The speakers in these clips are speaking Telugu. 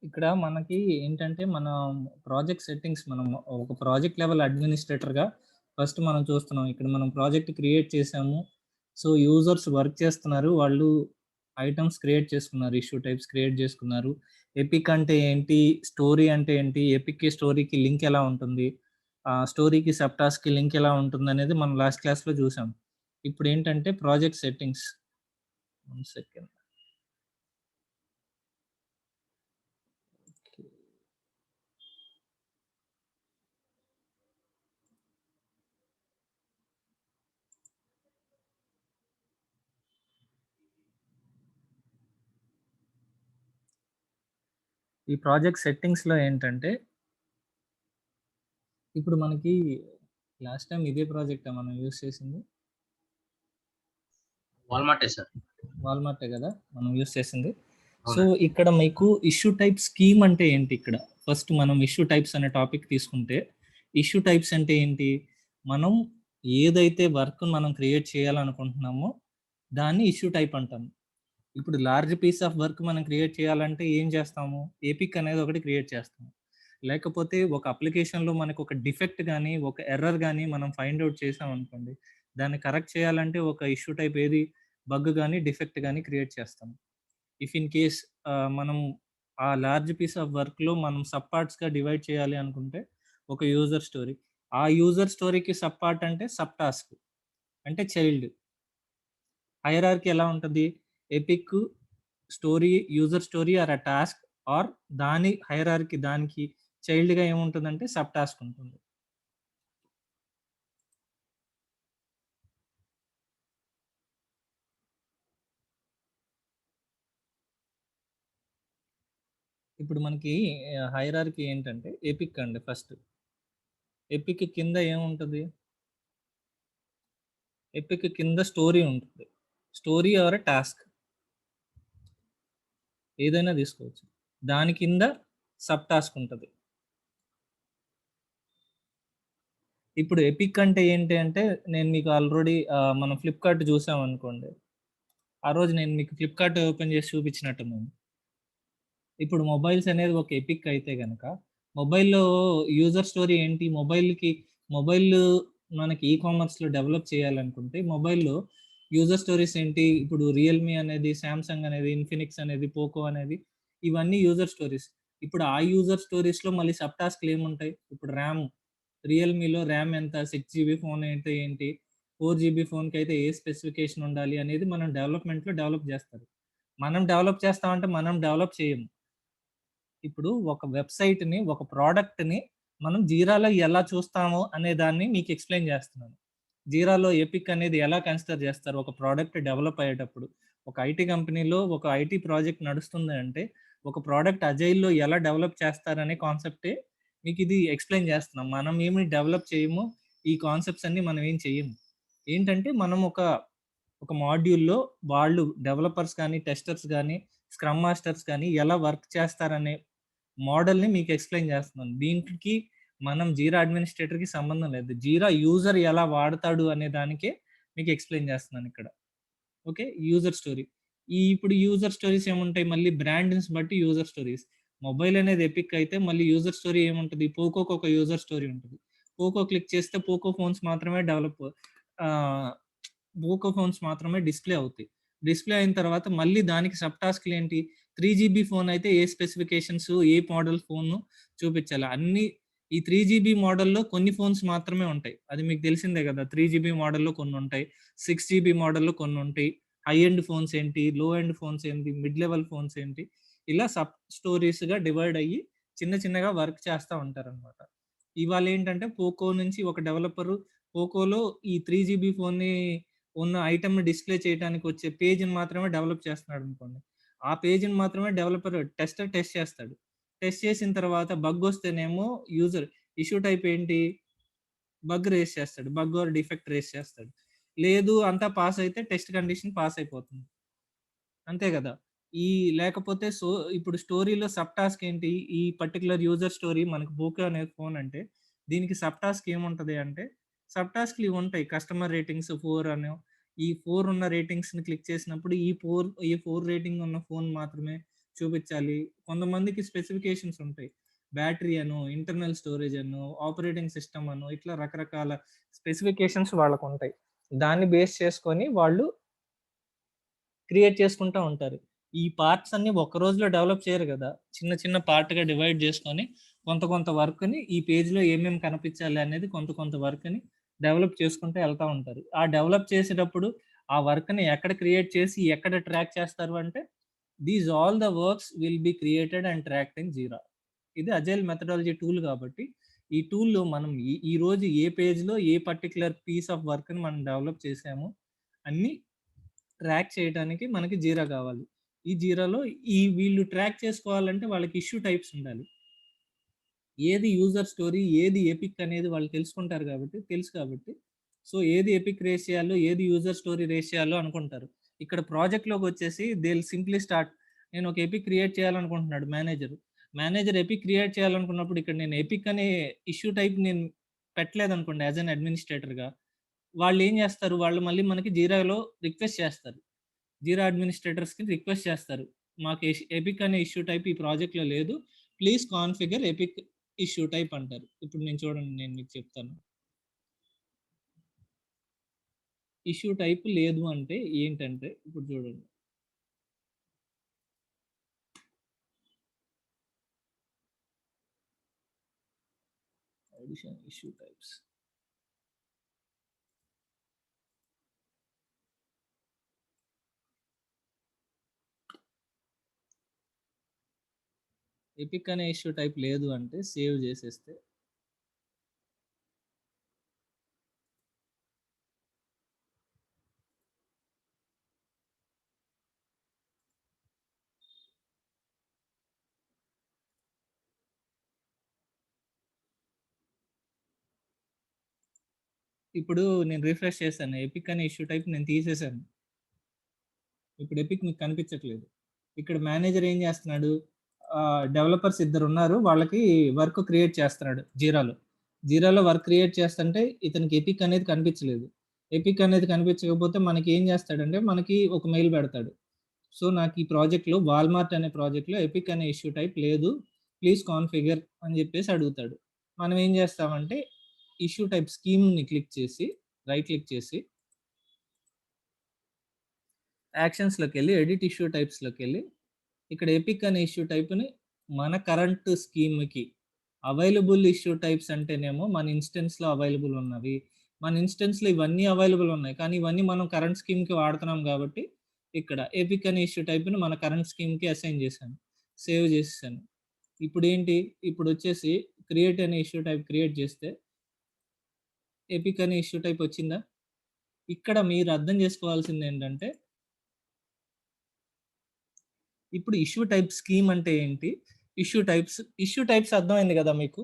ఇక్కడ మనకి ఏంటంటే మన ప్రాజెక్ట్ సెట్టింగ్స్ మనం ఒక ప్రాజెక్ట్ లెవెల్ అడ్మినిస్ట్రేటర్‌గా ఫస్ట్ మనం చూస్తున్నాం. ఇక్కడ మనం ప్రాజెక్ట్ క్రియేట్ చేసాము. సో, యూజర్స్ వర్క్ చేస్తున్నారు. వాళ్ళు ఐటెమ్స్ క్రియేట్ చేసుకున్నారు. ఇష్యూ టైప్స్ క్రియేట్ చేసుకున్నారు. ఎపిక్ అంటే ఏంటి? స్టోరీ అంటే ఏంటి? ఎపిక్‌కి, స్టోరీకి లింక్ ఎలా ఉంటుంది? స్టోరీకి సబ్ టాస్క్‌కి లింక్ ఎలా ఉంటుందనేది మనం లాస్ట్ క్లాస్‌లో చూసాం. ఇప్పుడేంటంటే ప్రాజెక్ట్ సెట్టింగ్స్. 1 సెకండ్. ఈ ప్రాజెక్ట్ సెట్టింగ్స్‌లో ఏంటంటే, ఇప్పుడు మనకి లాస్ట్ టైమ్ ఇదే ప్రాజెక్టా మనం యూజ్ చేసింది? వాల్మార్టే సార్. వాల్మార్టే గదా! మనం యూజ్ చేసింది. సో, అవునండి. ఇక్కడ మీకు ఇష్యూ టైప్ స్కీమ్ అంటే ఏంటి ఇక్కడ? ఫస్ట్ మనం ఇష్యూ టైప్స్ అనే టాపిక్ తీసుకుంటే, ఇష్యూ టైప్స్ అంటే ఏంటి? మనం ఏదైతే వర్క్ మనం క్రియేట్ చేయాలనుకుంటున్నామో, దాన్ని ఇష్యూ టైప్ అంటాం. ఇప్పుడు లార్జ్ పీస్ ఆఫ్ వర్క్ మనం క్రియేట్ చేయాలంటే ఏం చేస్తాము? ఎపిక్ అనేది ఒకటి క్రియేట్ చేస్తాము. లేకపోతే ఒక అప్లికేషన్‌లో మనకు ఒక డిఫెక్ట్ గాని, ఒక ఎర్రర్ గాని మనం ఫైండ్ ఔట్ చేసామనుకోండి, దాన్ని కరెక్ట్ చేయాలంటే ఒక ఇష్యూ టైప్ ఏది బగ్ గాని, డిఫెక్ట్ గాని క్రియేట్ చేస్తాం. ఇఫ్ ఇన్ కేస్ మనం ఆ లార్జ్ పీస్ ఆఫ్ వర్క్‌లో మనం సబ్ పార్ట్స్‌గా డివైడ్ చేయాలి అనుకుంటే, ఒక యూజర్ స్టోరీ. ఆ యూజర్ స్టోరీకి సబ్ పార్ట్ అంటే సబ్ టాస్క్. అంటే చైల్డ్. హైరార్కీ ఎలా ఉంటది? Epic, story, user story or a task are దాని హైరార్కీ దానికి చైల్డ్‌గా ఏముంటుందంటే సబ్ టాస్క్ ఉంటుంది. ఇప్పుడు మనకి హైరార్కీ ఏంటంటే ఎపిక్ అండి ఫస్ట్. ఎపిక్ కింద ఏముంటది? ఎపిక్ కింద స్టోరీ ఉంటుంది. స్టోరీ ఆర్ ఎ టాస్క్ ఏదైనా తీసుకోవచ్చు. దాని కింద సబ్ టాస్క్ ఉంటది. ఇప్పుడు ఎపిక్ అంటే ఏంటి అంటే నేను మీకు ఆల్రెడీ మనం ఫ్లిప్‌కార్ట్ చూసామనుకోండి. ఆ రోజు నేను మీకు ఫ్లిప్‌కార్ట్ ఓపెన్ చేసి చూపించినట్టున్నాను. ఇప్పుడు మొబైల్స్ అనేది ఒక ఎపిక్ అయితే గనక, మొబైల్‌లో యూజర్ స్టోరీ ఏంటి? మొబైల్ మనకి కామర్స్‌లో డెవలప్ చేయాలనుకుంటే, మొబైల్‌లో యూజర్ స్టోరీస్ ఏంటి? ఇప్పుడు రియల్‌మీ అనేది, సామ్‌సంగ్ అనేది, ఇన్ఫినిక్స్ అనేది, పోకో అనేది ఇవన్నీ యూజర్ స్టోరీస్. ఇప్పుడు ఆ యూజర్ స్టోరీస్‌లో మళ్ళీ సబ్ టాస్క్‌లు ఏముంటాయి? ఇప్పుడు రియల్‌మీలో ర్యామ్ ఎంత? 6 జీబీ ఫోన్ అయితే ఏంటి? 4 జీబీ ఫోన్‌కైతే ఏ స్పెసిఫికేషన్ ఉండాలి అనేది మనం డెవలప్‌మెంట్‌లో డెవలప్ జేస్తారు. మనం డెవలప్ చేస్తామంటే మనం డెవలప్ చేయము. ఇప్పుడు ఒక వెబ్‌సైట్‌ని, ఒక ప్రొడక్ట్‌ని మనం జీరాలో ఎలా చూస్తాము అనే దాన్ని మీకు ఎక్స్‌ప్లెయిన్ చేస్తున్నాను. జీరాలో ఎపిక్ అనేది ఎలా కన్సిడర్ చేస్తారు ఒక ప్రొడక్ట్ డెవలప్ అయ్యేటప్పుడు. ఒక ఐటీ కంపెనీలో ఒక ఐటీ ప్రాజెక్ట్ నడుస్తుంది అంటే, ఒక ప్రొడక్ట్ అజైల్‌లో ఎలా డెవలప్ చేస్తారనే కాన్సెప్టే మీకిది ఎక్స్‌ప్లెయిన్ చేస్తున్నాం. మనం ఏమి డెవలప్ చేయము. ఈ కాన్సెప్ట్స్ అన్నీ మనం ఏం చెయ్యము. ఏంటంటే మనం ఒక మాడ్యూల్‌లో వాళ్ళు డెవలపర్స్ గాని, టెస్టర్స్ గాని, స్క్రమ్ మాస్టర్స్ గాని ఎలా వర్క్ చేస్తారనే మోడల్‌ని మీకు ఎక్స్‌ప్లెయిన్ చేస్తున్నాను. దీనికి మనం జీరా అడ్మినిస్ట్రేటర్‌కి సంబంధం లేదు. జీరా యూజర్ ఎలా వాడతాడు అనే దానికే మీకు ఎక్స్‌ప్లెయిన్ చేస్తున్నానిక్కడ. ఓకే. User story. ఇప్పుడు యూజర్ స్టోరీస్ ఏముంటాయి, మళ్ళీ బ్రాండ్స్ బట్టి యూజర్ స్టోరీస్. మొబైల్ అనేది ఎపిక్ అయితే మళ్ళీ యూజర్ స్టోరీ ఏముంటది, పోకోకి ఒక యూజర్ స్టోరీ ఉంటుంది. పోకో క్లిక్ చేస్తే పోకో ఫోన్స్ మాత్రమే పోకో ఫోన్స్ మాత్రమే డిస్ప్లే అవుతాయి. డిస్ప్లే అయిన తర్వాత మళ్ళీ దానికి సబ్ టాస్క్లు ఏంటి, 3GB ఫోన్ అయితే ఏ స్పెసిఫికేషన్స్, ఏ మోడల్ ఫోన్ చూపించాలి అన్ని. ఈ 3GB మోడల్లో కొన్ని ఫోన్స్ మాత్రమే ఉంటాయి, అది మీకు తెలిసిందే కదా. 3GB మోడల్లో కొన్ని ఉంటాయి, 6GB మోడల్లో కొన్ని ఉంటాయి. హై ఎండ్ ఫోన్స్ ఏంటి, లో ఎండ్ ఫోన్స్ ఏంటి, మిడ్ లెవెల్ ఫోన్స్ ఏంటి, ఇలా సబ్ స్టోరీస్గా డివైడ్ అయ్యి చిన్న చిన్నగా వర్క్ చేస్తూ ఉంటారనమాట. ఇవాళ ఏంటంటే పోకో నుంచి ఒక డెవలపరు పోకోలో ఈ 3GB ఫోన్ని ఉన్న ఐటమ్ని డిస్ప్లే చేయడానికి వచ్చే పేజ్ని మాత్రమే డెవలప్ చేస్తున్నాడు అనుకోండి. ఆ పేజ్ని మాత్రమే డెవలపర్ టెస్ట్ చేస్తాడు. టెస్ట్ చేసిన తర్వాత బగ్ వస్తేనేమో యూజర్ ఇష్యూ టైప్ ఏంటి, బగ్ రేస్ చేస్తాడు, బగ్ ఆర్ డిఫెక్ట్ రేస్ చేస్తాడు. లేదు అంతా పాస్ అయితే టెస్ట్ కండిషన్ పాస్ అయిపోతుంది, అంతే కదా. ఈ లేకపోతే ఇప్పుడు స్టోరీలో సబ్ టాస్క్ ఏంటి, ఈ పర్టికులర్ యూజర్ స్టోరీ మనకు పోకో అనే ఫోన్ అంటే దీనికి సబ్ టాస్క్ ఏముంటది అంటే, సబ్ టాస్క్లు ఇవి ఉంటాయి. కస్టమర్ రేటింగ్స్ 4 అని, ఈ 4 ఉన్న రేటింగ్స్ని క్లిక్ చేసినప్పుడు ఈ 4 రేటింగ్ ఉన్న ఫోన్ మాత్రమే చూపించాలి. కొంతమందికి స్పెసిఫికేషన్స్ ఉంటాయి, బ్యాటరీ అను, ఇంటర్నల్ స్టోరేజ్ అను, ఆపరేటింగ్ సిస్టమ్ అను, ఇట్లా రకరకాల స్పెసిఫికేషన్స్ వాళ్ళకు ఉంటాయి. దాన్ని బేస్ చేసుకొని వాళ్ళు క్రియేట్ చేసుకుంటూ ఉంటారు. ఈ పార్ట్స్ అన్ని ఒక్క రోజులో డెవలప్ చేయరు కదా, చిన్న చిన్న పార్ట్గా డివైడ్ చేసుకొని కొంత కొంత వర్క్ని ఈ పేజ్లో ఏమేమి కనిపించాలి అనేది కొంత కొంత వర్క్ని డెవలప్ చేసుకుంటూ వెళ్తూ ఉంటారు. ఆ డెవలప్ చేసేటప్పుడు ఆ వర్క్ని ఎక్కడ క్రియేట్ చేసి ఎక్కడ ట్రాక్ చేస్తారు అంటే, these all the works will be created and tracked in Jira. ఇది అజైల్ మెథడాలజీ టూల్ కాబట్టి ఈ టూల్లో మనం ఈ రోజు ఏ పేజ్లో ఏ పర్టికులర్ పీస్ ఆఫ్ వర్క్ని మనం డెవలప్ చేసామో అన్నీ ట్రాక్ చేయడానికి మనకి జీరా కావాలి. ఈ జీరాలో వీళ్ళు ట్రాక్ చేసుకోవాలంటే వాళ్ళకి ఇష్యూ టైప్స్ ఉండాలి. ఏది యూజర్ స్టోరీ, ఏది ఎపిక్ అనేది వాళ్ళు తెలుసు కాబట్టి సో ఏది ఎపిక్ రేస్ చేయాలో, ఏది యూజర్ స్టోరీ రేస్ చేయాలో అనుకుంటారు. ఇక్కడ ప్రాజెక్ట్లోకి వచ్చేసి దే సింప్లీ స్టార్ట్. నేను ఒక ఎపిక్ క్రియేట్ చేయాలనుకుంటున్నాడు మేనేజర్ ఎపిక్ క్రియేట్ చేయాలనుకున్నప్పుడు ఇక్కడ నేను ఎపిక్ అనే ఇష్యూ టైప్ నేను పెట్టలేదు అనుకోండి యాజ్ అన్ అడ్మినిస్ట్రేటర్గా, వాళ్ళు ఏం చేస్తారు, వాళ్ళు మళ్ళీ మనకి జీరాలో రిక్వెస్ట్ చేస్తారు, జీరా అడ్మినిస్ట్రేటర్స్కి రిక్వెస్ట్ చేస్తారు, మాకు ఎపిక్ అనే ఇష్యూ టైప్ ఈ ప్రాజెక్ట్లో లేదు, please configure epic issue type అంటారు. ఇప్పుడు నేను మీకు చెప్తాను. ఇష్యూ టైప్ లేదు అంటే ఏంటంటే, ఇప్పుడు చూడండి, అడిషన్ ఇష్యూ టైప్స్. ఎపిక్ అనే ఇష్యూ టైప్ లేదు అంటే సేవ్ చేసేస్తే ఇప్పుడు నేను రిఫ్రెష్ చేశాను, ఎపిక్ అనే ఇష్యూ టైప్ నేను తీసేశాను. ఇప్పుడు ఎపిక్ మీకు కనిపించట్లేదు. ఇక్కడ మేనేజర్ ఏం చేస్తున్నాడు, డెవలపర్స్ ఇద్దరు ఉన్నారు, వాళ్ళకి వర్క్ క్రియేట్ చేస్తున్నాడు జీరాలో వర్క్ క్రియేట్ చేస్తుంటే ఇతనికి ఎపిక్ అనేది కనిపించలేదు. ఎపిక్ అనేది కనిపించకపోతే మనకి ఏం చేస్తాడంటే మనకి ఒక మెయిల్ పెడతాడు, సో నాకు ఈ ప్రాజెక్ట్లో వాల్మార్ట్ అనే ప్రాజెక్ట్లో ఎపిక్ అనే ఇష్యూ టైప్ లేదు, ప్లీజ్ కాన్ఫిగర్ అని చెప్పేసి అడుగుతాడు. మనం ఏం చేస్తామంటే ఇష్యూ టైప్ స్కీమ్ని రైట్ క్లిక్ చేసి యాక్షన్స్లోకి వెళ్ళి ఎడిట్ ఇష్యూ టైప్స్లోకి వెళ్ళి ఇక్కడ ఎపిక్ అనే ఇష్యూ టైప్ని మన కరెంట్ స్కీమ్కి అవైలబుల్ ఇష్యూ టైప్స్ అంటేనేమో మన ఇన్స్టెన్స్లో అవైలబుల్ ఉన్నవి, మన ఇన్స్టెన్స్లో ఇవన్నీ అవైలబుల్ ఉన్నాయి, కానీ ఇవన్నీ మనం కరెంట్ స్కీమ్కి వాడుతున్నాం కాబట్టి ఇక్కడ ఎపిక్ అనే ఇష్యూ టైప్ని మన కరెంట్ స్కీమ్కి అసైన్ చేశాను, సేవ్ చేసేసాను. ఇప్పుడు వచ్చేసి క్రియేట్ అనే ఇష్యూ టైప్ క్రియేట్ చేస్తే ఎపిక్ అనే ఇష్యూ టైప్ వచ్చిందా. ఇక్కడ మీరు అర్థం చేసుకోవాల్సింది ఏంటంటే, ఇప్పుడు ఇష్యూ టైప్ స్కీమ్ అంటే ఏంటి, ఇష్యూ టైప్స్ అర్థమైంది కదా మీకు.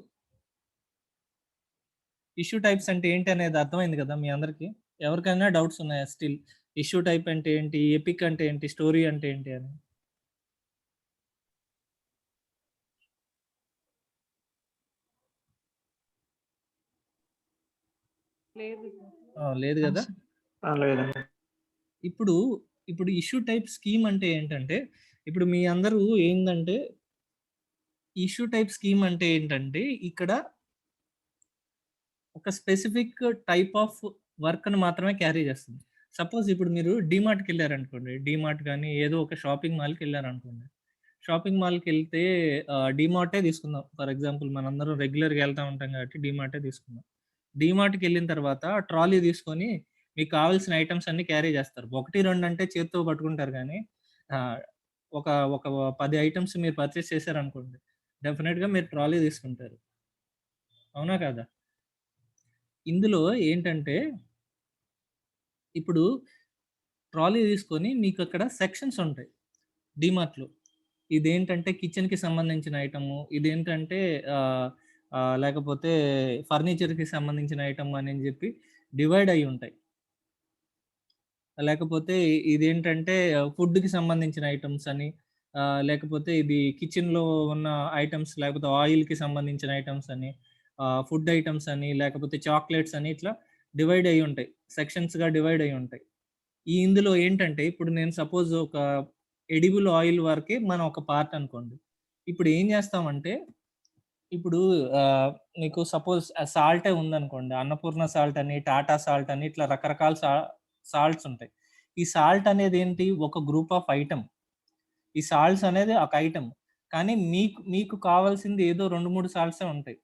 ఇష్యూ టైప్స్ అంటే ఏంటి అనేది అర్థమైంది కదా మీ అందరికి. ఎవరికైనా డౌట్స్ ఉన్నాయా స్టిల్, ఇష్యూ టైప్ అంటే ఏంటి, ఎపిక్ అంటే ఏంటి, స్టోరీ అంటే ఏంటి అని? లేదు కదా. లేదండి. ఇప్పుడు ఇప్పుడు ఇష్యూ టైప్ స్కీమ్ అంటే ఏంటంటే, ఇప్పుడు మీ అందరూ ఏందంటే, ఇష్యూ టైప్ స్కీమ్ అంటే ఏంటంటే, ఇక్కడ ఒక స్పెసిఫిక్ టైప్ ఆఫ్ వర్క్‌ని మాత్రమే క్యారీ చేస్తుంది. సపోజ్ ఇప్పుడు మీరు డీమార్ట్‌కెళ్లారనుకోండి. డీమార్ట్ గాని, ఏదో ఒక షాపింగ్ మాల్‌కెళ్లారనుకోండి. షాపింగ్ మాల్‌కెళ్తే డీమార్టే తీసుకుందాం. ఫర్ ఎగ్జాంపుల్ మనందరం రెగ్యులర్‌గా ఎళ్తా ఉంటాం కాబట్టి డీమార్టే తీసుకుందాం. డీమార్ట్‌కెళ్ళిన తర్వాత ట్రాలీ తీసుకొని మీకు కావాల్సిన ఐటెమ్స్ అన్నీ క్యారీ చేస్తారు. 1, 2 అంటే చేత్తో పట్టుకుంటారు గానీ, ఆహ్, ఒక ఒక 10 ఐటెమ్స్ మీరు పర్చేస్ చేశారనుకోండి. డెఫినిట్‌గా మీరు ట్రాలీ తీసుకుంటారు. అవునా కాదా? ఇందులో ఏంటంటే, ఇప్పుడు ట్రాలీ తీసుకొని మీకక్కడ సెక్షన్స్ ఉంటాయి డీమార్ట్‌లో. ఇదేంటంటే కిచెన్‌కి సంబంధించిన ఐటెము, ఇదేంటంటే ఆహ్, లేకపోతే ఫర్నిచర్‌కి సంబంధించిన ఐటెమ్ అని జెప్పి డివైడ్ అయ్యి ఉంటాయి. లేకపోతే ఇదేంటంటే ఫుడ్‌కి సంబంధించిన ఐటెమ్స్ అని, లేకపోతే ఇది కిచెన్‌లో ఉన్న ఐటెమ్స్, లేకపోతే ఆయిల్‌కి సంబంధించిన ఐటెమ్స్ అని, ఫుడ్ ఐటెమ్స్ అని, లేకపోతే చాక్లేట్స్ అని ఇట్లా డివైడ్ అయ్యి ఉంటాయి. సెక్షన్స్‌గా డివైడ్ అయ్యి ఉంటాయి. ఇందులో ఏంటంటే ఇప్పుడు నేను సపోజ్ ఒక ఎడిబుల్ ఆయిల్ వరకే మనం ఒక పార్ట్ అనుకోండి. ఇప్పుడు ఏం చేస్తామంటే, ఇప్పుడు మీకు సపోజ్ సాల్టే ఉందనుకోండి. అన్నపూర్ణ సాల్ట్ అని, టాటా సాల్ట్ అని ఇట్లా రకరకాల సాల్ట్స్ ఉంటాయి. ఈ సాల్ట్ అనేదేంటి ఒక గ్రూప్ ఆఫ్ ఐటెమ్. ఈ సాల్ట్స్ అనేది ఒక ఐటెమ్. కానీ మీకు మీకు కావాల్సింది ఏదో 2, 3 సాల్ట్సే ఉంటాయి.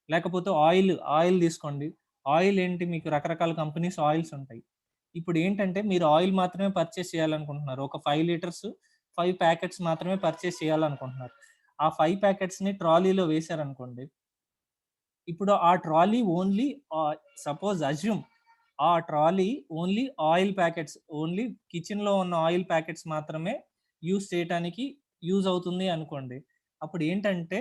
లేకపోతే ఆయిల్ తీసుకోండి. ఆయిల్ ఏంటి మీకు రకరకాల కంపెనీస్ ఆయిల్స్ ఉంటాయి. ఇప్పుడేంటంటే మీరు ఆయిల్ మాత్రమే పర్చేస్ చేయాలనుకుంటున్నారు. ఒక 5 లీటర్స్ 5 ప్యాకెట్స్ మాత్రమే పర్చేస్ చేయాలనుకుంటున్నారు. ఆ 5 ప్యాకెట్స్‌ని ట్రాలీలో వేశారనుకోండి. ఇప్పుడు ఆ ట్రాలీ ఓన్లీ సపోజ్ అస్యూమ్ ఆ trolley only oil packets, only కిచెన్‌లో ఉన్న ఆయిల్ ప్యాకెట్స్ మాత్రమే యూజ్ చేయటానికి యూజ్ అవుతుంది అనుకోండి. అప్పుడేంటంటే,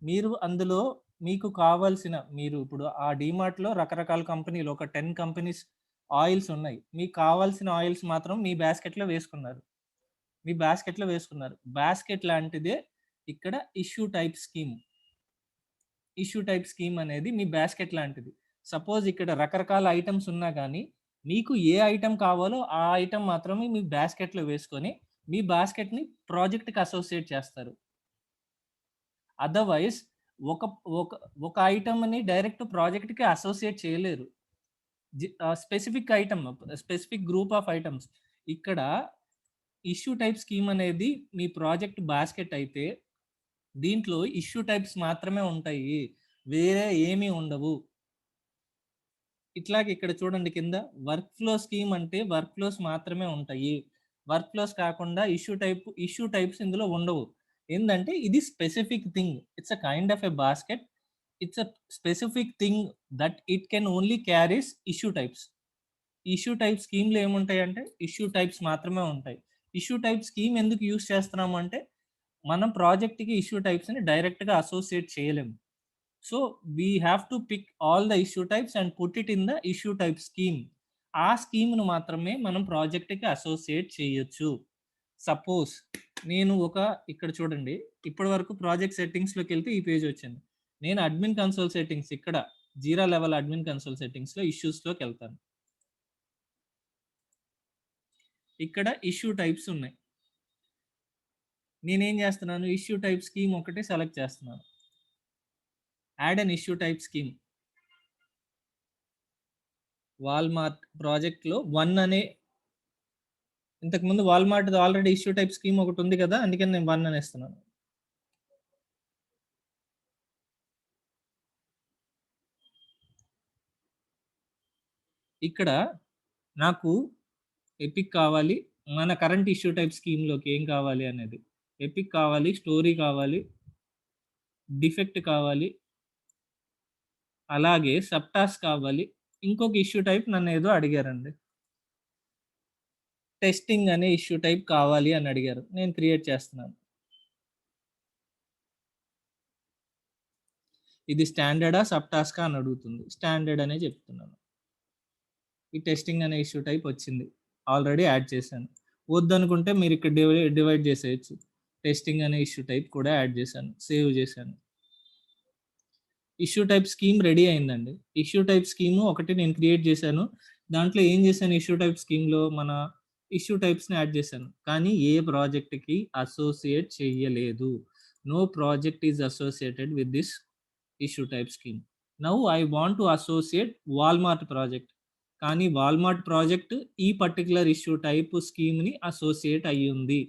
మీరు అందులో మీకు కావాల్సిన మీరు ఇప్పుడు ఆ డీమార్ట్‌లో రకరకాల కంపెనీలు ఒక 10 కంపెనీస్ ఆయిల్స్ ఉన్నాయి. మీకు కావాల్సిన ఆయిల్స్ మాత్రం మీ బాస్కెట్‌లో వేసుకున్నారు. మీ బాస్కెట్‌లో వేసుకున్నారు. బాస్కెట్ లాంటిదే ఇక్కడ issue type scheme. Issue type scheme అనేది మీ బాస్కెట్ లాంటిది. సపోజ్ ఇక్కడ రకరకాల ఐటెమ్స్ ఉన్నా గానీ, మీకు ఏ ఐటెమ్ కావాలో ఆ ఐటెమ్ మాత్రమే మీ బాస్కెట్‌లో వేసుకొని, మీ బాస్కెట్‌ని ప్రాజెక్ట్‌కి అసోసియేట్ చేస్తారు. అదర్‌వైస్ ఒక ఒక ఒక ఐటెమ్‌ని డైరెక్ట్ ప్రాజెక్ట్‌కి అసోసియేట్ చేయలేరు. Specific item, specific group of items. ఇక్కడ ఇష్యూ టైప్ స్కీమ్ అనేది మీ ప్రాజెక్ట్ బాస్కెట్ అయితే, దీంట్లో ఇష్యూ టైప్స్ మాత్రమే ఉంటాయి. వేరే ఏమీ ఉండవు. ఇట్లాగే ఇక్కడ చూడండి కింద వర్క్ ఫ్లో స్కీమ్ అంటే వర్క్ ఫ్లోస్ మాత్రమే ఉంటాయి. వర్క్ ఫ్లోస్ కాకుండా ఇష్యూ టైప్స్ ఇందులో ఉండవు. ఏందంటే ఇది specific thing. It's a kind of a basket. It's a specific thing that it can only carries issue types. Issue type స్కీమ్‌లో ఏముంటాయంటే ఇష్యూ టైప్స్ మాత్రమే ఉంటాయి. ఇష్యూ టైప్ స్కీమ్ ఎందుకు యూజ్ చేస్తున్నాము అంటే, మనం ప్రాజెక్ట్‌కి ఇష్యూ టైప్స్‌ని డైరెక్ట్‌గా అసోసియేట్ చేయలేము. So, we have to pick all the issue types and put it in the issue type scheme. ఆ స్కీమ్‌ను మాత్రమే మనం ప్రాజెక్ట్‌కి అసోసియేట్ చేయొచ్చు. సపోజ్ నేను ఇక్కడ చూడండి. ఇప్పటి వరకు ప్రాజెక్ట్ సెట్టింగ్స్‌లోకెళ్తే ఈ పేజ్ వచ్చింది. నేను అడ్మిన్ కన్సోల్ సెట్టింగ్స్ ఇక్కడ జీరా లెవెల్ అడ్మిన్ కన్సోల్ సెట్టింగ్స్‌లో ఇష్యూస్‌లోకెళ్తాను. ఇక్కడ ఇష్యూ టైప్స్ ఉన్నాయి. నేనేం చేస్తున్నాను, ఇష్యూ టైప్ స్కీమ్ ఒకటి సెలెక్ట్ చేస్తున్నాను. Add an issue type scheme. Walmart ప్రాజెక్ట్‌లో 1 అనే ఇంతకుముందు వాల్మార్ట్‌ది ఆల్రెడీ ఇష్యూ టైప్ స్కీమ్ ఒకటుంది కదా! అందుకని నేను 1 అనేస్తున్నాను. ఇక్కడ నాకు ఎపిక్ కావాలి. మన కరెంట్ ఇష్యూ టైప్ స్కీమ్‌లోకి ఏం కావాలి అనేది. ఎపిక్ కావాలి, స్టోరీ కావాలి, డిఫెక్ట్ కావాలి, అలాగే సబ్ టాస్క్ కావాలి. ఇంకొక ఇష్యూ టైప్ నన్నేదో అడిగారండి. టెస్టింగ్ అనే ఇష్యూ టైప్ కావాలి అని అడిగారు. నేను క్రియేట్ చేస్తున్నాను. ఇది స్టాండర్డా? సబ్ టాస్కా? అని అడుగుతుంది. స్టాండర్డ్ అనే చెప్తున్నాను. ఈ టెస్టింగ్ అనే ఇష్యూ టైప్ వచ్చింది. ఆల్రెడీ యాడ్ చేశాను. వద్దనుకుంటే మీరు ఇక్కడ డివైడ్ చేసేయొచ్చు. టెస్టింగ్ అనే ఇష్యూ టైప్ కూడా యాడ్ చేశాను. సేవ్ చేశాను. ఇష్యూ టైప్ స్కీమ్ రెడీ అయిందండి. ఇష్యూ టైప్ స్కీమ్ ఒకటి నేను క్రియేట్ చేశాను. దాంట్లో ఏం చేశాను ఇష్యూ టైప్ స్కీమ్‌లో మన ఇష్యూ టైప్స్ని యాడ్ చేశాను, కానీ ఏ ప్రాజెక్ట్కి అసోసియేట్ చేయలేదు. No project is associated with this issue type scheme. Now I want to associate Walmart project, కానీ వాల్మార్ట్ ప్రాజెక్ట్ ఈ పర్టికులర్ ఇష్యూ టైప్ స్కీమ్ని అసోసియేట్ అయ్యి ఉంది.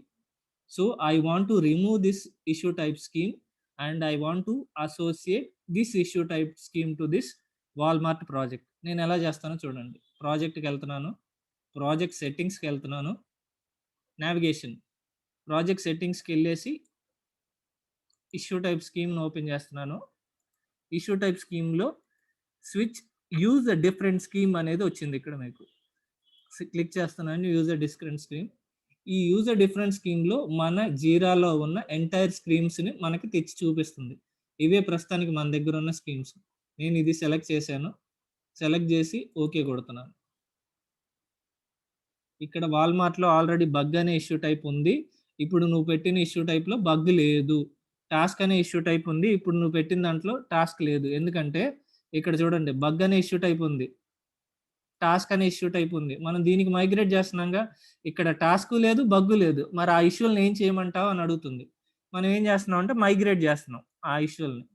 So I want to remove this issue type scheme and I want to associate this issue type scheme to this Walmart project. నేను ఎలా చేస్తానో చూడండి. ప్రాజెక్ట్కి వెళ్తున్నాను, ప్రాజెక్ట్ సెట్టింగ్స్కి వెళ్తున్నాను, నావిగేషన్, ప్రాజెక్ట్ సెట్టింగ్స్కి వెళ్ళేసి ఇష్యూ టైప్ స్కీమ్ని ఓపెన్ చేస్తున్నాను. ఇష్యూ టైప్ స్కీమ్లో switch use a different scheme అనేది వచ్చింది. ఇక్కడ మీకు క్లిక్ చేస్తున్నాను, యూజ్ అ డిఫరెంట్ స్కీమ్. ఈ యూజర్ డిఫరెంట్ స్కీమ్లో మన జీరాలో ఉన్న ఎంటైర్ స్కీమ్స్ని మనకి తెచ్చి చూపిస్తుంది. ఇవే ప్రస్తుతానికి మన దగ్గర ఉన్న స్కీమ్స్. నేను ఇది సెలెక్ట్ చేశాను, సెలెక్ట్ చేసి ఓకే కొడుతున్నాను. ఇక్కడ వాల్మార్ట్లో ఆల్రెడీ బగ్ అనే ఇష్యూ టైప్ ఉంది. ఇప్పుడు నువ్వు పెట్టిన ఇష్యూ టైప్లో బగ్ లేదు. టాస్క్ అనే ఇష్యూ టైప్ ఉంది. ఇప్పుడు నువ్వు పెట్టిన దాంట్లో టాస్క్ లేదు. ఎందుకంటే ఇక్కడ చూడండి, బగ్ అనే ఇష్యూ టైప్ ఉంది, టాస్క్ అనే ఇష్యూ టైప్ ఉంది. మనం దీనికి మైగ్రేట్ చేస్తున్నాగా, ఇక్కడ టాస్క్ లేదు, బగ్ లేదు. మరి ఆ ఇష్యూలను ఏం చేయమంటావు అని అడుగుతుంది. మనం ఏం చేస్తున్నాం అంటే మైగ్రేట్ చేస్తున్నాం ఆ ఇష్యూలని.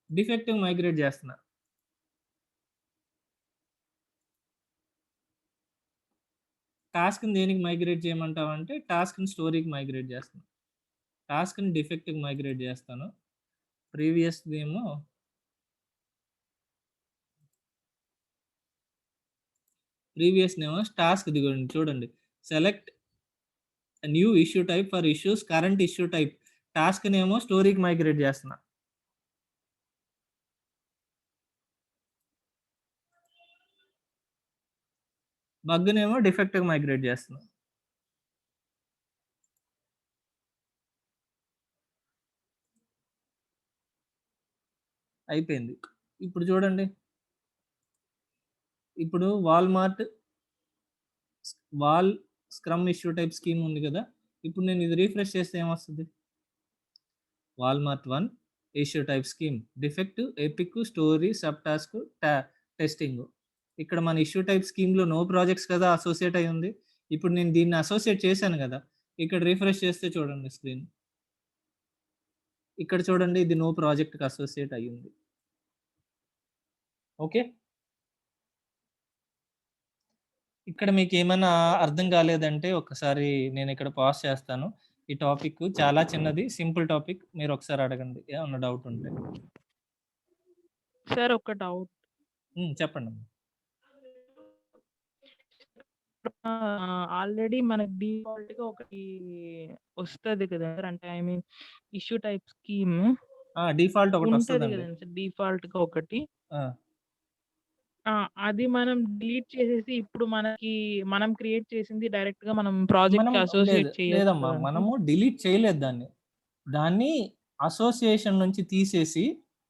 డిఫెక్టివ్ మైగ్రేట్ చేస్తున్నా. టాస్క్ని దేనికి మైగ్రేట్ చేయమంటావు అంటే టాస్క్ని స్టోరీకి మైగ్రేట్ చేస్తున్నాను. టాస్క్ని డిఫెక్టివ్ మైగ్రేట్ చేస్తాను. ప్రీవియస్ ఏమో టాస్క్ దిగండి, చూడండి, select new issue type for issues current issue type. Task నేమో స్టోరీకి మైగ్రేట్ చేస్తున్నా. బగ్ నేమో డిఫెక్టివ్ మైగ్రేట్ చేస్తున్నా. అయిపోయింది. ఇప్పుడు చూడండి, ఇప్పుడు Walmart wall scrum issue type scheme ఉంది కదా. ఇప్పుడు నేను ఇది రీఫ్రెష్ చేస్తే ఏమొస్తుంది? Walmart 1 issue type scheme, defect, epic, story, sub task, testing. ఇక్కడ మన ఇష్యూ టైప్ స్కీమ్లో నో ప్రాజెక్ట్స్ కదా అసోసియేట్ అయి ఉంది. ఇప్పుడు నేను దీన్ని అసోసియేట్ చేశాను కదా. ఇక్కడ రీఫ్రెష్ చేస్తే చూడండి స్క్రీన్, ఇక్కడ చూడండి, ఇది నో ప్రాజెక్ట్కి అసోసియేట్ అయ్యింది. ఓకే, ఇక్కడ మీకు ఏమైనా అర్థం కాలేదంటే ఒకసారి నేను ఇక్కడ పాజ్ చేస్తాను. ఈ టాపిక్ చాలా చిన్నది, సింపుల్ టాపిక్. మీరు ఒకసారి అడగండి ఏమన్నా డౌట్ ఉంటే. సార్ ఒక డౌట్. చెప్పండి. ఆల్రెడీ మనకి డిఫాల్ట్‌గా ఒకటి వస్తది కదా సార్. అంటే I mean issue type scheme default ఒకటి ఉంటది వస్తదండి. కదండి సార్, డిఫాల్ట్‌గా ఒకటి. ఆ! అది మనం డిలీట్ చేసేసి ఇప్పుడు మనం క్రియేట్ చేసింది డైరెక్ట్‌గా మనం ప్రాజెక్ట్‌కి అసోసియేట్ చేయొచ్చు లేదమ్మా, కదండీ. మనము డిలీట్ చేయలేదు దాన్ని. దాన్ని అసోసియేషన్ నుంచి తీసేసి,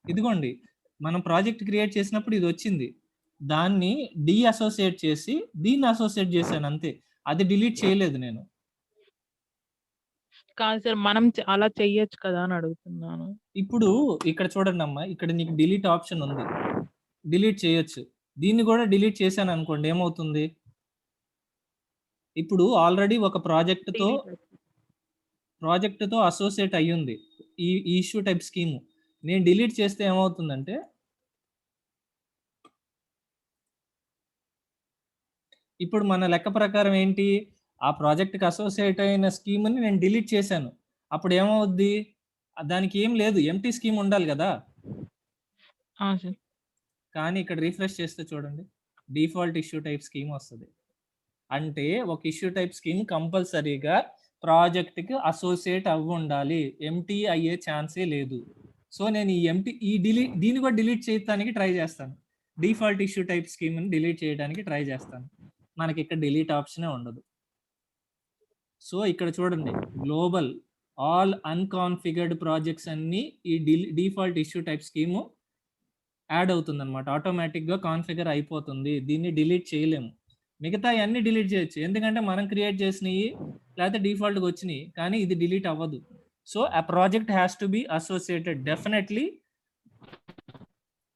ఇదిగోండి మనం ప్రాజెక్ట్ క్రియేట్ చేసినప్పుడు ఇది వచ్చింది. దాన్ని అసోసియేట్ చేసి దీన్ని అసోసియేట్ చేశాను అంతే. అది డిలీట్ చేయలేదు నేను. కాదు సార్, మనం అలా చెయ్యొచ్చు కదా అని అడుగుతున్నాను. ఇప్పుడు ఇక్కడ చూడండమ్మా, ఇక్కడ నీకు డిలీట్ ఆప్షన్ ఉంది. డిలీట్ చేయొచ్చు. దీన్ని కూడా డిలీట్ చేశాను అనుకోండి, ఏమవుతుంది? ఇప్పుడు ఆల్రెడీ ఒక ప్రాజెక్ట్‌తో అసోసియేట్ అయ్యింది ఈ ఇష్యూ టైప్ స్కీమ్. నేను డిలీట్ చేస్తే ఏమవుతుందంటే, ఇప్పుడు మన లెక్క ప్రకారం ఏంటి, ఆ ప్రాజెక్ట్‌కి అసోసియేట్ అయిన స్కీమ్‌ని నేను డిలీట్ చేశాను. అప్పుడు ఏమవుద్ది? దానికి ఏం లేదు, ఎంప్టీ స్కీమ్ ఉండాలి కదా. సార్. కానీ ఇక్కడ రిఫ్రెష్ చేస్తే చూడండి, డిఫాల్ట్ ఇష్యూ టైప్ స్కీమ్ వస్తది. అంటే ఒక ఇష్యూ టైప్ స్కీమ్ కంపల్సరీగా ప్రాజెక్ట్‌కి అసోసియేట్ అవ్వి ఉండాలి. ఎంప్టీ అయ్యే ఛాన్సే లేదు. సో నేను దీన్ని కూడా డిలీట్ చేయడానికి ట్రై చేస్తాను. డిఫాల్ట్ ఇష్యూ టైప్ స్కీమ్‌ని డిలీట్ చేయడానికి ట్రై చేస్తాను. మనకి ఇక్కడ డిలీట్ ఆప్షనే ఉండదు. సో ఇక్కడ చూడండి, గ్లోబల్ ఆల్ అన్కాన్ఫిగర్డ్ ప్రాజెక్ట్స్ అన్ని ఈ default issue type scheme add అవుతుంది అనమాట. ఆటోమేటిక్గా కాన్ఫిగర్ అయిపోతుంది. దీన్ని డిలీట్ చేయలేము. మిగతా అన్ని డిలీట్ చేయొచ్చు, ఎందుకంటే మనం క్రియేట్ చేసినవి లేకపోతే డిఫాల్ట్గా వచ్చినాయి, కానీ ఇది డిలీట్ అవ్వదు. సో ఆ project has to be associated, definitely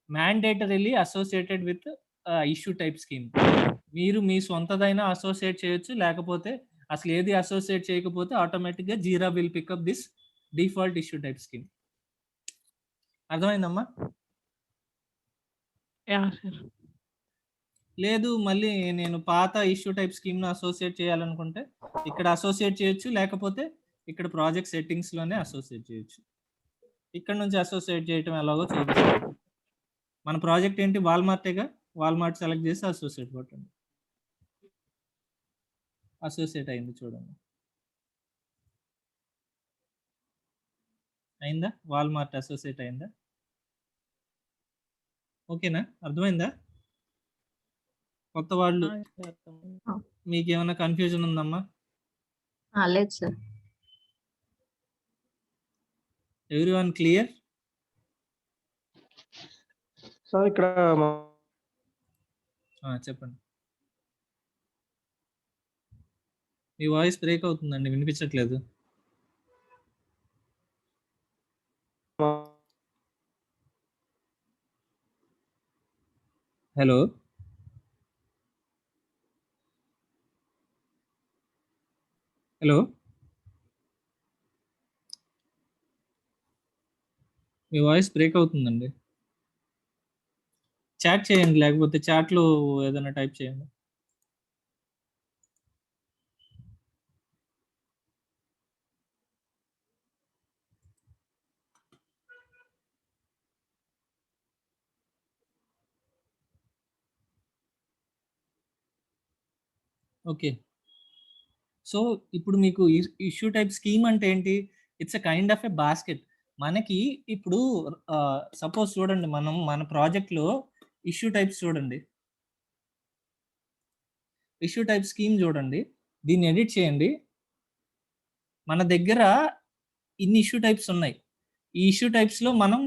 mandatorily associated with issue type scheme. మీరు మీ సొంతదైనా అసోసియేట్ చేయొచ్చు. లేకపోతే అసలు ఏది అసోసియేట్ చేయకపోతే ఆటోమేటిక్‌గా Jira will pick up this default issue type scheme. అర్థమైందమ్మా? యాహ్! సార్. లేదు మళ్ళీ నేను పాత ఇష్యూ టైప్ స్కీమ్‌ని అసోసియేట్ చేయాలనుకుంటే ఇక్కడ అసోసియేట్ చేయొచ్చు. లేకపోతే ఇక్కడ ప్రాజెక్ట్ సెట్టింగ్స్‌లోనే అసోసియేట్ చేయొచ్చు. ఇక్కడ నుంచి అసోసియేట్ చేయటం ఎలాగో చూపిస్తాను. మన ప్రాజెక్ట్ ఏంటి? వాల్మార్టేగా. వాల్మార్ట్ సెలెక్ట్ చేసి అసోసియేట్ కొట్టండి. అసోసియేట్ అయింది చూడండి. అయిందా? వాల్మార్ట్ అసోసియేట్ అయిందా? ఓకేనా? అర్థమైందా? కొత్త వాళ్ళు ఆ! సార్ అర్థమైంది. మీకేమైనా కన్‌ఫ్యూజన్ ఉందమ్మా? లేదు సార్. Everyone clear? సార్ ఇక్కడ చెప్పండి. మీ వాయిస్ బ్రేక్ అవుతుందండి. వినిపించట్లేదు. హలో? హలో? మీ వాయిస్ బ్రేక్ అవుతుందండి. చాట్ చేయండి. లేకపోతే చాట్‌లో ఏదైనా టైప్ చేయండి. ఓకే. సో, ఇప్పుడు మీకు ఇష్యూ టైప్ స్కీమ్ అంటే ఏంటి? It's a kind of a basket. మనకి ఇప్పుడు సపోజ్ చూడండి మనం మన ప్రాజెక్ట్‌లో ఇష్యూ టైప్స్ చూడండి. ఇష్యూ టైప్ స్కీమ్ చూడండి. దీన్ని ఎడిట్ చేయండి. మన దగ్గర ఇన్ని ఇష్యూ టైప్స్ ఉన్నాయి. ఈ ఇష్యూ టైప్స్‌లో మనం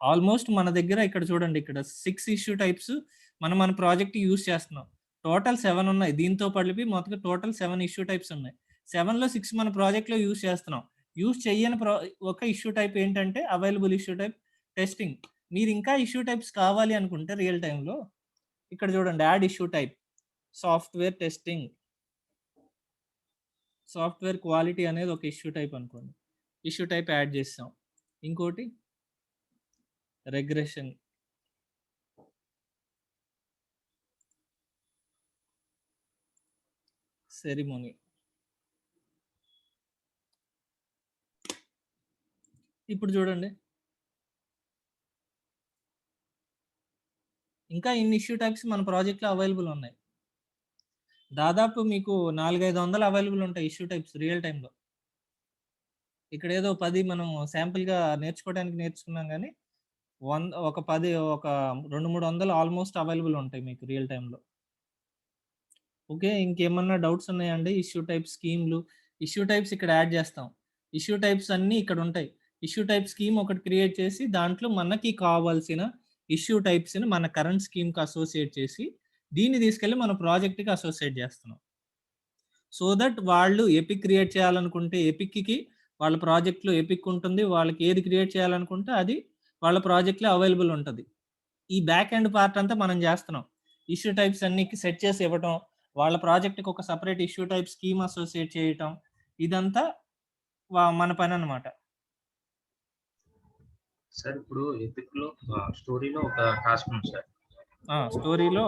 ఆల్మోస్ట్ మన దగ్గర ఇక్కడ చూడండి ఇక్కడ 6 ఇష్యూ టైప్స్ మనం మన ప్రాజెక్ట్ యూజ్ చేస్తున్నాం. టోటల్ 7 ఉన్నాయి. దీంతో కలిపి మొత్తం టోటల్ 7 ఇష్యూ టైప్స్ ఉన్నాయి. 7లో 6 మన ప్రాజెక్ట్‌లో యూజ్ చేస్తున్నాం. యూజ్ చెయ్యని ఒక ఇష్యూ టైప్ ఏంటంటే అవైలబుల్ ఇష్యూ టైప్ టెస్టింగ్. మీరు ఇంకా ఇష్యూ టైప్స్ కావాలి అనుకుంటే రియల్ టైమ్‌లో ఇక్కడ చూడండి add issue type software testing. Software quality అనేది ఒక ఇష్యూ టైప్ అనుకోండి. ఇష్యూ టైప్ యాడ్ చేసాం. ఇంకోటి రెగ్రెషన్. సెరిమోనీ. ఇప్పుడు చూడండి. ఇంకా ఇన్ని ఇష్యూ టైప్స్ మన ప్రాజెక్ట్‌లో అవైలబుల్ ఉన్నాయి. దాదాపు మీకు 4, 500 అవైలబుల్ ఉంటాయి ఇష్యూ టైప్స్ రియల్ టైమ్‌లో. ఇక్కడేదో 10 మనం శాంపుల్‌గా నేర్చుకోవడానికి నేర్చుకున్నాం గానీ, ఒక 10 ఒక 2, 300 ఆల్మోస్ట్ అవైలబుల్ ఉంటాయి మీకు రియల్ టైమ్‌లో. ఓకే. ఇంకేమన్నా డౌట్స్ ఉన్నాయా అండి? ఇష్యూ టైప్ స్కీమ్‌లు, ఇష్యూ టైప్స్ ఇక్కడ యాడ్ చేస్తాం. ఇష్యూ టైప్స్ అన్నీ ఇక్కడ ఉంటాయి. ఇష్యూ టైప్ స్కీమ్ ఒకటి క్రియేట్ చేసి దాంట్లో మనకి కావాల్సిన ఇష్యూ టైప్స్‌ని మన కరెంట్ స్కీమ్‌కి అసోసియేట్ చేసి, దీన్ని తీసుకెళ్ళి మన ప్రాజెక్ట్‌కి అసోసియేట్ చేస్తున్నాం. సో దట్ వాళ్ళు ఎపిక్ క్రియేట్ చేయాలనుకుంటే ఎపిక్‌కి వాళ్ళ ప్రాజెక్ట్‌లో ఎపిక్ ఉంటుంది. వాళ్ళకి ఏది క్రియేట్ చేయాలనుకుంటే అది వాళ్ళ ప్రాజెక్ట్‌లో అవైలబుల్ ఉంటది. ఈ బ్యాక్ ఎండ్ పార్ట్ అంతా మనం చేస్తున్నాం. ఇష్యూ టైప్స్ అన్ని సెట్ చేసి ఇవ్వటం, వాళ్ళ ప్రాజెక్ట్‌కి ఒక separate issue type scheme associate చేయటం. ఇదంతా మన పనన్నమాట. సార్ ఇప్పుడు ఎపిక్‌లో స్టోరీలో ఒక టాస్క్ ఉంది సార్. స్టోరీలో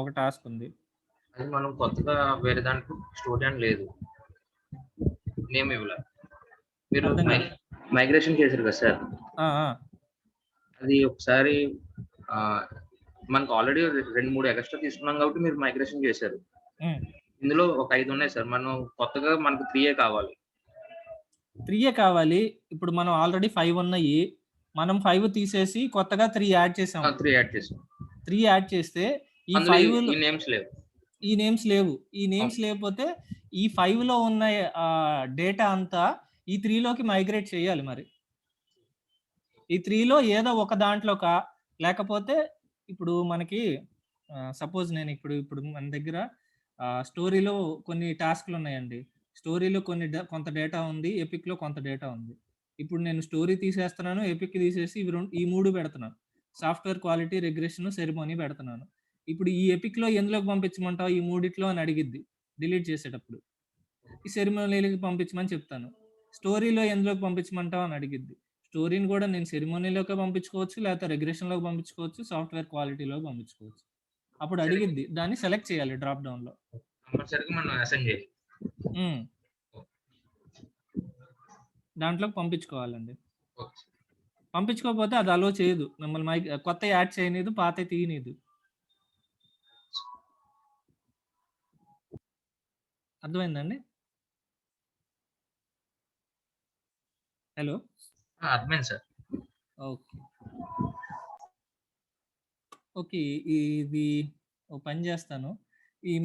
ఒక టాస్క్ ఉంది. అది మనం కొత్తగా వేరే దాంట్లో స్టోరీ అని లేదు. నేమ్ ఇవ్వలే. మీరు అర్థం కాలేదు. మైగ్రేషన్ చేశారు కదా సార్. అది ఒకసారి మనకు ఆల్రెడీ 2, 3 ఎక్స్ట్రా తీసుకున్నాం కాబట్టి మీరు మైగ్రేషన్ చేశారు. ఇందులో ఒక 5 ఉన్నాయి సార్. మనం కొత్తగా మనకు 3 కావాలి. 3 కావాలి. ఇప్పుడు మనం ఆల్రెడీ 5 ఉన్నాయి. మనం 5 తీసేసి కొత్తగా 3 యాడ్ చేసాం. 3 యాడ్ చేసాం. 3 యాడ్ చేస్తే ఈ అందులో 5లో ఈ నేమ్స్ లేవు. ఈ నేమ్స్ లేవు. ఈ నేమ్స్ లేకపోతే ఈ 5లో ఉన్న డేటా అంతా ఈ 3లోకి మైగ్రేట్ చేయాలి మరి. ఈ 3లో ఏదో ఒక దాంట్లోకా లేకపోతే ఇప్పుడు మనకి సపోజ్ నేను ఇప్పుడు మన దగ్గర స్టోరీలో కొన్ని టాస్క్‌లు ఉన్నాయండి. స్టోరీలో కొంత డేటా ఉంది. ఎపిక్‌లో కొంత డేటా ఉంది. ఇప్పుడు నేను స్టోరీ తీసేస్తున్నాను. ఎపిక్ తీసేసి ఈ 3 పెడుతున్నాను. సాఫ్ట్‌వేర్ క్వాలిటీ, రిగ్రెషన్, సెరిమోనీ పెడుతున్నాను. ఇప్పుడు ఈ ఎపిక్‌లో ఎందులోకి పంపించమంటావు? ఈ మూడిట్లో అని అడిగిద్ది డిలీట్ చేసేటప్పుడు. ఈ సెరిమోనీలకి పంపించమని చెప్తాను. స్టోరీలో ఎందులోకి పంపించమంటావు అని అడిగిద్ది. స్టోరీని కూడా నేను సెరిమోనీలోకే పంపించుకోవచ్చు, లేకపోతే రిగ్రెషన్‌లోకి పంపించుకోవచ్చు, సాఫ్ట్‌వేర్ క్వాలిటీలోకి పంపించుకోవచ్చు. అప్పుడు అడిగిద్ది. దాన్ని సెలెక్ట్ చేయాలి డ్రాప్ డౌన్‌లో. కంపల్సరీగా మనం అసైన్ చేయాలి. హ్మ్. దాంట్లోకి పంపించుకోవాలండి. ఓకే. పంపించుకోకపోతే అది అలో చేయదు. మిమ్మల్ని కొత్తయి యాడ్ చేయనీదు, పాతయి తీయనీదు. అర్థమైందండి? హలో! అర్థమైంది సార్. ఓకే. ఓకే. ఇది ఓ పని చేస్తాను.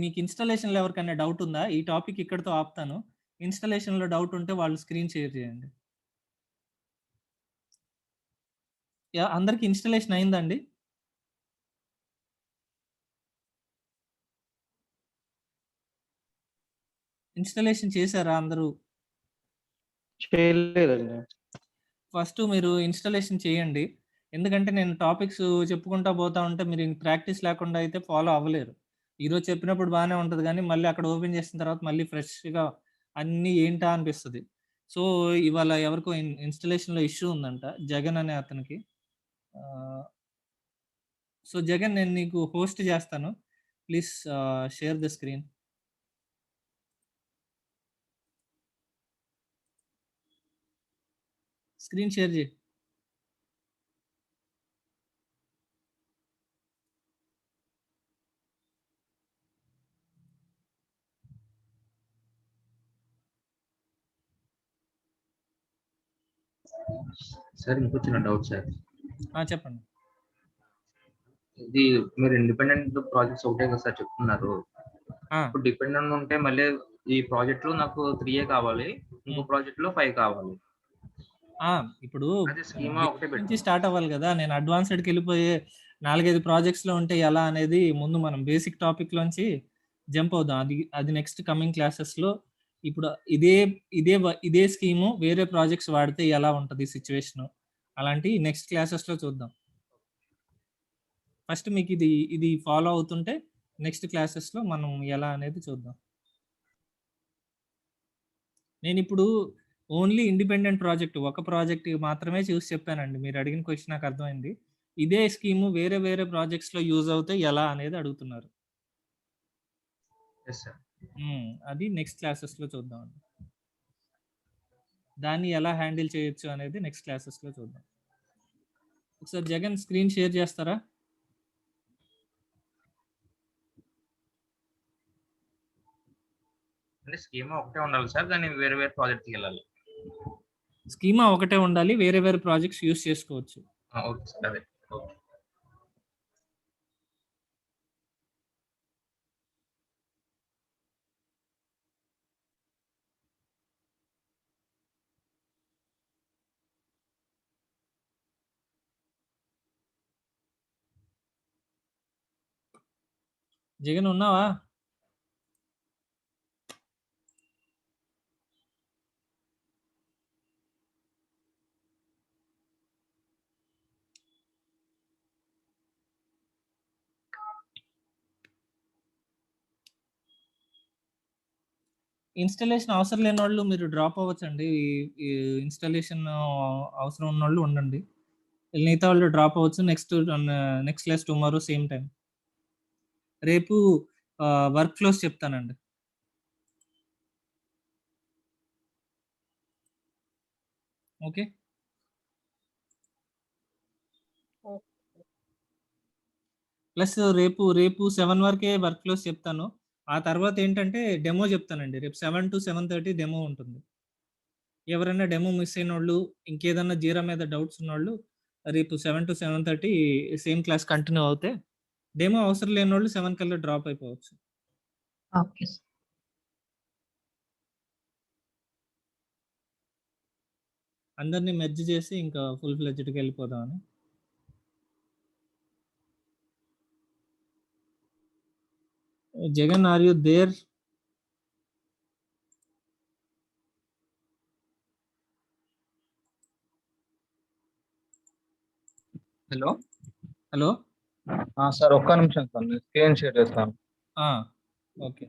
మీకు ఇన్‌స్టాలేషన్‌లో ఎవరికైనా డౌట్ ఉందా? ఈ టాపిక్ ఇక్కడితో ఆపుతాను. ఇన్‌స్టాలేషన్‌లో డౌట్ ఉంటే వాళ్ళు స్క్రీన్ షేర్ చేయండి. అందరికి ఇన్‌స్టాలేషన్ అయిందా అండి? ఇన్‌స్టాలేషన్ చేశారా అందరూ? చేయలేదండి. ఫస్ట్ మీరు ఇన్‌స్టాలేషన్ చేయండి. ఎందుకంటే నేను టాపిక్స్ చెప్పుకుంటా పోతా ఉంటే మీరు ప్రాక్టీస్ లేకుండా అయితే ఫాలో అవ్వలేరు. ఈరోజు చెప్పినప్పుడు బానే ఉంటది గానీ, మళ్ళీ అక్కడ ఓపెన్ చేసిన తర్వాత మళ్ళీ ఫ్రెష్‌గా అన్నీ ఏంటా అనిపిస్తది. సో, ఇవాళ ఎవరికో ఇన్‌స్టాలేషన్‌లో ఇష్యూ ఉందంట. జగన్ అనే అతనికి. ఆహ్, సో, జగన్ నేను నీకు హోస్ట్ చేస్తాను. Please share the screen. Screen share చెయి. సార్ ఇంకో చిన్న డౌట్ సార్. చెప్పండి. ఇది మీరు ఇండిపెండెంట్ ప్రాజెక్ట్స్ ఒకటే కదా సార్ చెప్తున్నారు. ఇప్పుడు డిపెండెంట్ ఉంటే మళ్ళీ ఈ ప్రాజెక్ట్ లో నాకు 3 కావాలి, ఇంకో ప్రాజెక్ట్ లో 5 కావాలి. ఇప్పుడు అదే స్కీమా ఒకటే నుంచి పెట్టు. స్టార్ట్ అవ్వాలి కదా! నేను అడ్వాన్స్డ్‌కి వెళ్ళిపోయే 4, 5 ప్రాజెక్ట్స్‌లో ఉంటే ఎలా అనేది ముందు మనం బేసిక్ టాపిక్ లోంచి జంప్ అవుదాం. అది నెక్స్ట్ కమింగ్ క్లాసెస్‌లో ఇప్పుడు ఇదే స్కీము వేరే ప్రాజెక్ట్స్ వాడితే ఎలా ఉంటది సిట్యుయేషను అలాంటివి నెక్స్ట్ క్లాసెస్‌లో చూద్దాం. ఫస్ట్ మీకు ఇది ఫాలో అవుతుంటే నెక్స్ట్ క్లాసెస్‌లో మనం ఎలా అనేది చూద్దాం. నేనిప్పుడు ఓన్లీ ఇండిపెండెంట్ ప్రాజెక్ట్ ఒక ప్రాజెక్ట్ మాత్రమే చూసి చెప్పానండి. మీరు అడిగిన క్వెషన్ నాకు అర్థమైంది. ఇదే స్కీము వేరే వేరే ప్రాజెక్ట్స్‌లో యూజ్ అవుతే ఎలా అనేది అడుగుతున్నారు. Yes sir. అది నెక్స్ట్ క్లాసెస్‌లో చూద్దామండి. దాన్ని ఎలా హ్యాండిల్ చేయొచ్చు అనేది నెక్స్ట్ క్లాసెస్‌లో చూద్దాం. ఒకసారి జగన్ స్క్రీన్ షేర్ చేస్తారా? అంటే స్కీమా ఒకటే ఉండాలి సార్. కానీ వేరే వేరే ప్రాజెక్ట్‌కి వెళ్ళాలి. స్కీమా ఒకటే ఉండాలి. వేరే వేరే ప్రాజెక్ట్స్ యూజ్ చేసుకోవచ్చు. Okay sir. అదే. ఓకే. జగన్ ఉన్నావా? ఇన్‌స్టాలేషన్ అవసరం లేనోళ్ళు మీరు డ్రాప్ అవ్వచ్చండి. ఈ ఇన్‌స్టాలేషన్ అవసరం ఉన్నోళ్ళు ఉండండి. మిగతా వాళ్ళు డ్రాప్ అవ్వచ్చు. Next class tomorrow same time. రేపు వర్క్ ఫ్లోస్ చెప్తానండి. ఓకే. ప్లస్ రేపు 7 వరకే వర్క్ ఫ్లోస్ చెప్తాను. ఆ తర్వాత ఏంటంటే డెమో చెప్తానండి. రేపు 7-7:30 డెమో ఉంటుంది. ఎవరైనా డెమో మిస్ అయినోళ్ళు, ఇంకేదన్నా జీరా మీద డౌట్స్ ఉన్నోళ్ళు రేపు 7-7:30 సేమ్ క్లాస్ కంటిన్యూ అవుతే డెమో అవసరం లేనోళ్ళు 7 కల్లా డ్రాప్ అయిపోవచ్చు. Okay sir. అందరిని మెర్జ్ చేసి ఇంకా ఫుల్ ఫ్లెడ్జ్డ్‌గా వెళ్ళిపోదామని. Jagan are you there? Hello. Hello. Sir ఒక్క నిమిషం సార్ నేను స్క్రీన్ షేర్ చేస్తాను. ఓకే.